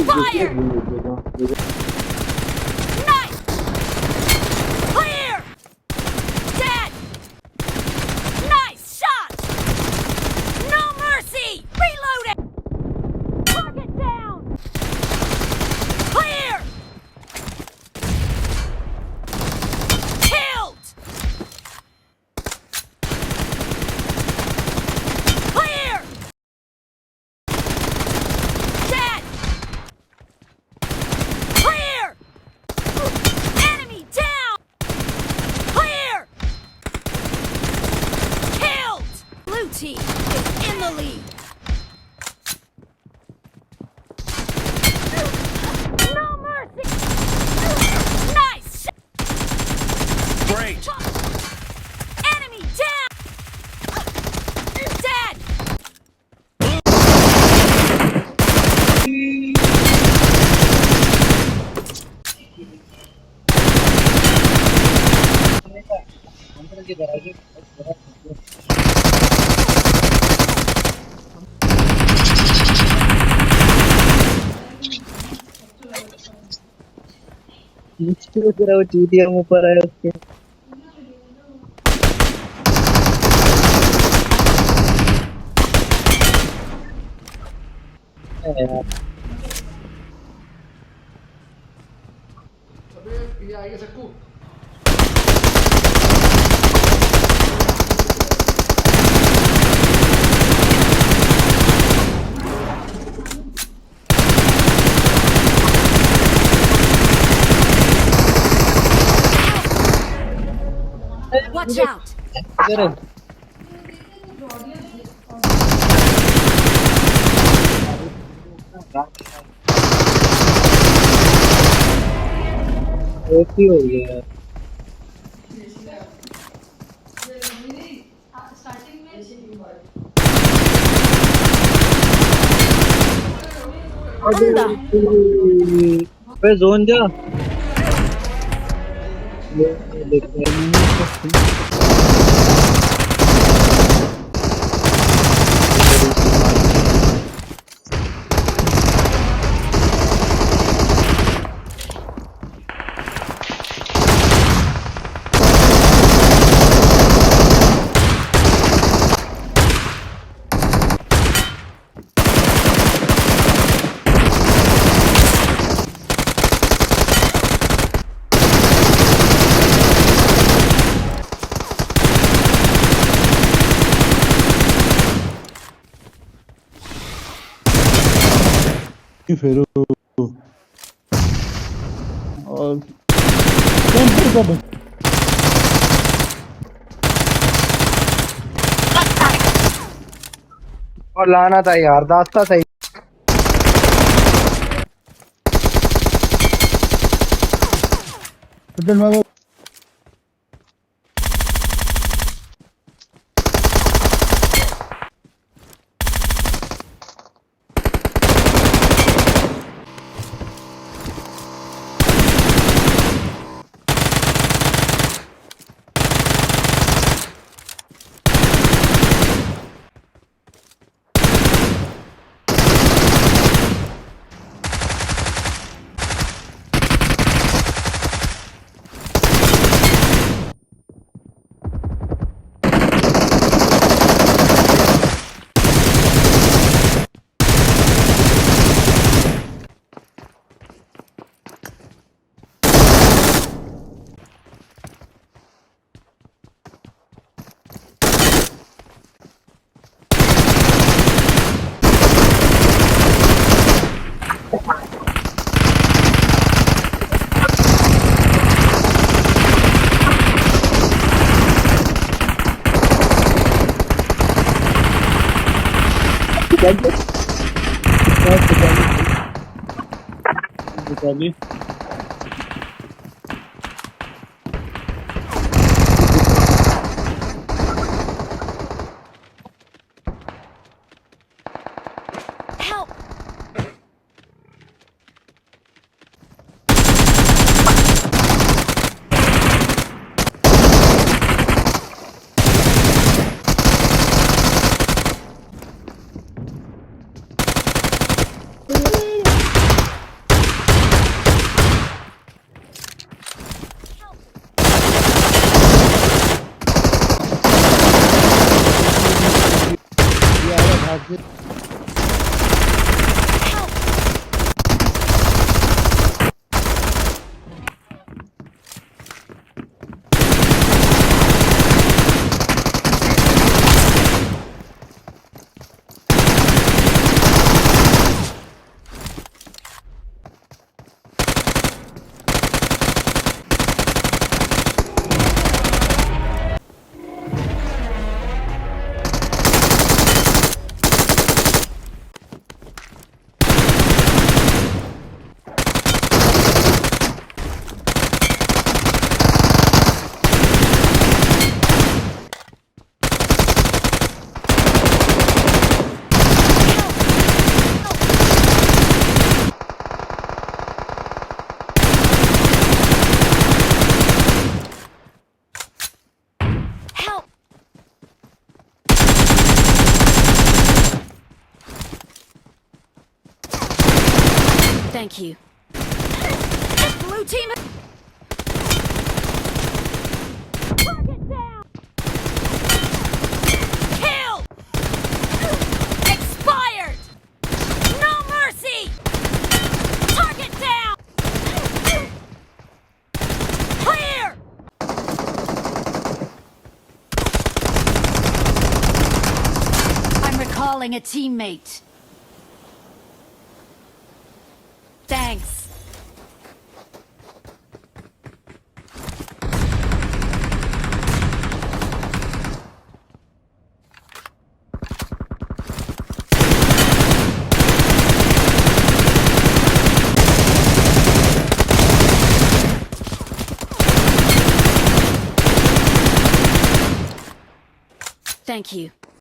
Fire! Nice! Clear! Dead! Nice shot! No mercy! Reloading! Target down! Clear! Killed! Clear! Dead! Clear! Enemy down! Clear! Killed! Blue team is in the lead. No mercy! Nice! Great. Enemy down! Dead! मुझको जरा वो चीटियां ऊपर आया उसके यार Watch out! जरा OP हो गया यार पे जोन जा फिर और कैंपर का और लाना था यार दास्ता सही बदल निकाली Help! Thank you. The blue team. Target down. Kill. Expired. No mercy. Target down. Clear. I'm recalling a teammate. Thanks. Thank you.